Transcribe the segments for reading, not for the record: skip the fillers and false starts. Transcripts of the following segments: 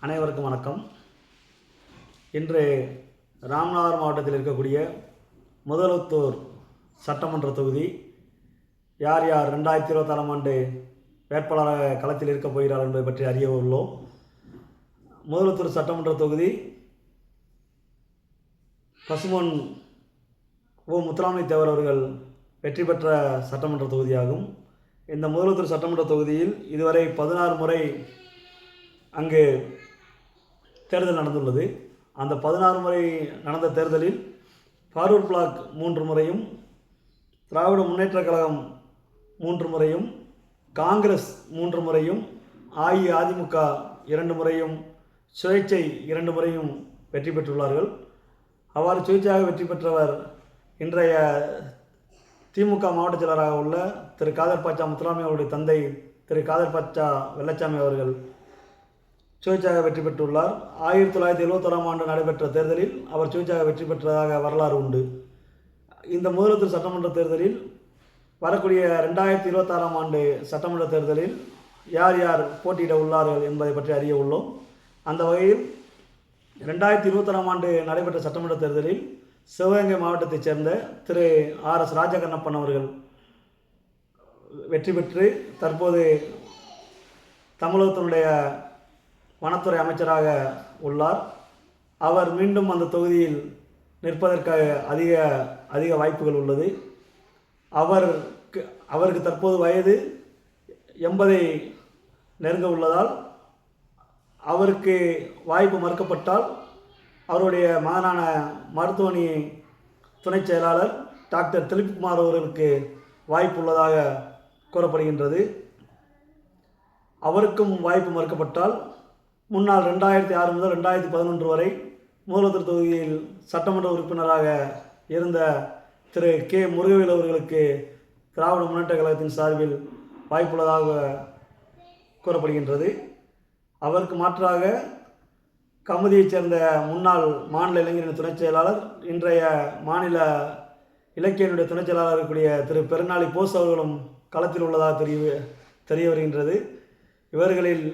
அனைவருக்கும் வணக்கம். இன்று ராமநாதபுரம் மாவட்டத்தில் இருக்கக்கூடிய முதலுத்தூர் சட்டமன்ற தொகுதி யார் 2026ஆம் ஆண்டு வேட்பாளராக களத்தில் இருக்கப் போகிறார் என்பதை பற்றி அறிய உள்ளோம். முதலுத்தூர் சட்டமன்ற தொகுதி பசுமன் முத்துராமலிங்க தேவர் அவர்கள் வெற்றி பெற்ற சட்டமன்ற தொகுதியாகும். இந்த முதலுத்தூர் சட்டமன்ற தொகுதியில் இதுவரை 16 முறை அங்கு தேர்தல் நடந்துள்ளது. அந்த 16 முறை நடந்த தேர்தலில் ஃபார்வர்ட் பிளாக் 3 முறையும், திராவிட முன்னேற்றக் கழகம் 3 முறையும், காங்கிரஸ் 3 முறையும், அஇஅதிமுக 2 முறையும், சுயேட்சை 2 முறையும் வெற்றி பெற்றுள்ளார்கள். அவ்வாறு சுயேட்சையாக வெற்றி பெற்றவர் இன்றைய திமுக மாவட்ட செயலராக உள்ள திரு காதர் பாட்சா முத்துராமலிங்க அவருடைய தந்தை திரு காதர் பாட்சா வெள்ளச்சாமி அவர்கள் சுயேட்சையாக வெற்றி பெற்றுள்ளார். 1971ஆம் ஆண்டு நடைபெற்ற தேர்தலில் அவர் சுயேட்சையாக வெற்றி பெற்றதாக வரலாறு உண்டு. இந்த முதலுத்தூர் சட்டமன்ற தேர்தலில் வரக்கூடிய 2026ஆம் ஆண்டு சட்டமன்ற தேர்தலில் யார் போட்டியிட உள்ளார்கள் என்பதை பற்றி அறிய உள்ளோம். அந்த வகையில் 2021ஆம் ஆண்டு நடைபெற்ற சட்டமன்ற தேர்தலில் சிவகங்கை மாவட்டத்தைச் சேர்ந்த திரு RS ராஜகண்ணப்பன் அவர்கள் வெற்றி பெற்று தற்போது தமிழகத்தினுடைய வனத்துறை அமைச்சராக உள்ளார். அவர் மீண்டும் அந்த தொகுதியில் நிற்பதற்காக அதிக வாய்ப்புகள் உள்ளது. அவருக்கு தற்போது வயது 80 நெருங்க உள்ளதால் அவருக்கு வாய்ப்பு மறுக்கப்பட்டால் அவருடைய மகனான மருத்துவமனை துணைச் செயலாளர் டாக்டர் திலீப்குமார் அவர்களுக்கு வாய்ப்பு உள்ளதாக கூறப்படுகின்றது. அவருக்கும் வாய்ப்பு மறுக்கப்பட்டால் முன்னால் 2006 முதல் 2011 வரை முதலுத்தூர் தொகுதியில் சட்டமன்ற உறுப்பினராக இருந்த திரு கே முருகவேல் அவர்களுக்கு திராவிட முன்னேற்ற கழகத்தின் சார்பில் வாய்ப்புள்ளதாக கூறப்படுகின்றது. அவருக்கு மாற்றாக கமுதியைச் சேர்ந்த முன்னாள் மாநில இளைஞரின் துணைச் செயலாளர், இன்றைய மாநில இலக்கியனுடைய துணைச் செயலாளர் இருக்கக்கூடிய திரு பெருநாளி போஸ் அவர்களும் களத்தில் உள்ளதாக தெரிய வருகின்றது. இவர்களில்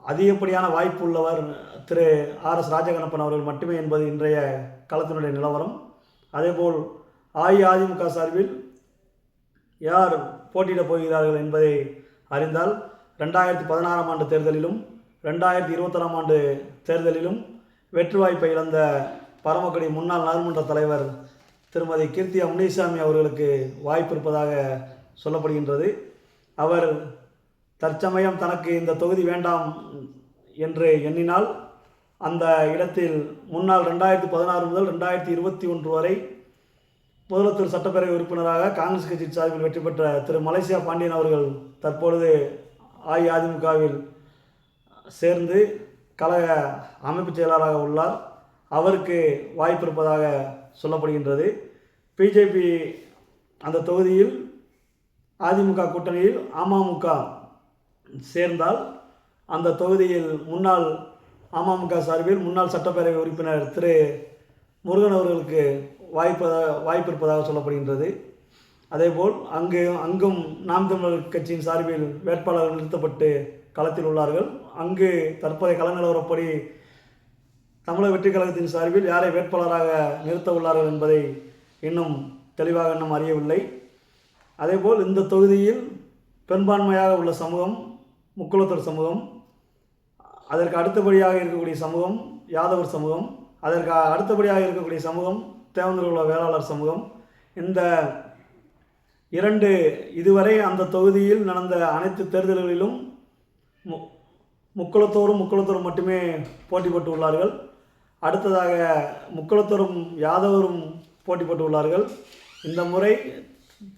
அதிகப்படியான வாய்ப்பு உள்ளவர் திரு RS ராஜகண்ணப்பன் அவர்கள் மட்டுமே என்பது இன்றைய களத்தினுடைய நிலவரம். அதேபோல் அஇஅதிமுக சார்பில் யார் போட்டியிடப் போகிறார்கள் என்பதை அறிந்தால் 2016ஆம் ஆண்டு தேர்தலிலும் 2021ஆம் ஆண்டு தேர்தலிலும் வெற்றி வாய்ப்பை இழந்த பரமக்குடி முன்னாள் நகர்மன்ற தலைவர் திருமதி கீர்த்தியா முனிசாமி அவர்களுக்கு வாய்ப்பு இருப்பதாக சொல்லப்படுகின்றது. அவர் தற்சமயம் தனக்கு இந்த தொகுதி வேண்டாம் என்று எண்ணினால் அந்த இடத்தில் முன்னால் 2016 முதல் 2021 வரை முதலுத்தூர் சட்டப்பேரவை உறுப்பினராக காங்கிரஸ் கட்சி சார்பில் வெற்றி பெற்ற திரு மலேசியா பாண்டியன் அவர்கள் தற்பொழுது அஇஅதிமுகவில் சேர்ந்து கழக அமைப்பு செயலாளராக உள்ளார். அவருக்கு வாய்ப்பு இருப்பதாக சொல்லப்படுகின்றது. பிஜேபி அந்த தொகுதியில் அதிமுக கூட்டணியில் அமமுக சேர்ந்தால் அந்த தொகுதியில் முன்னாள் அமமுக சார்பில் முன்னாள் சட்டப்பேரவை உறுப்பினர் திரு முருகன் அவர்களுக்கு வாய்ப்பு இருப்பதாக சொல்லப்படுகின்றது. அதேபோல் அங்கும் நாம் தமிழர் கட்சியின் சார்பில் வேட்பாளர்கள் நிறுத்தப்பட்டு களத்தில் உள்ளார்கள். அங்கு தற்போதைய கள நிலவரப்படி தமிழக வெற்றி கழகத்தின் சார்பில் யாரை வேட்பாளராக நிறுத்த உள்ளார்கள் என்பதை இன்னும் தெளிவாக அறியவில்லை. அதேபோல் இந்த தொகுதியில் பெரும்பான்மையாக உள்ள சமூகம் முக்குளத்தூர் சமூகம், அதற்கு அடுத்தபடியாக இருக்கக்கூடிய சமூகம் யாதவர் சமூகம், அதற்கு அடுத்தபடியாக இருக்கக்கூடிய சமூகம் தேவந்தூர் உள்ள வேளாளர் சமூகம். இந்த 2 இதுவரை அந்த தொகுதியில் நடந்த அனைத்து தேர்தல்களிலும் முக்குளத்தூரும் மட்டுமே போட்டி போட்டு உள்ளார்கள். அடுத்ததாக முக்குளத்தூரும் யாதவரும் போட்டி போட்டு உள்ளார்கள். இந்த முறை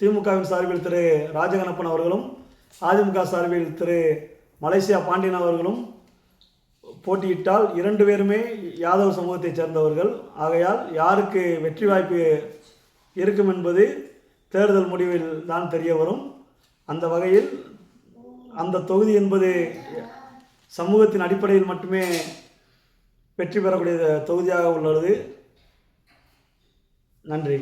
திமுகவின் சார்பில் திரு ராஜகண்ணப்பன் அவர்களும் அதிமுக சார்பில் திரு மலேசியா பாண்டியன் அவர்களும் போட்டியிட்டால் 2 பேருமே யாதவ சமூகத்தைச் சேர்ந்தவர்கள். ஆகையால் யாருக்கு வெற்றி வாய்ப்பு இருக்கும் என்பது தேர்தல் முடிவில் தான் தெரிய வரும். அந்த வகையில் அந்த தொகுதி என்பது சமூகத்தின் அடிப்படையில் மட்டுமே வெற்றி பெறக்கூடிய தொகுதியாக உள்ளது. நன்றி.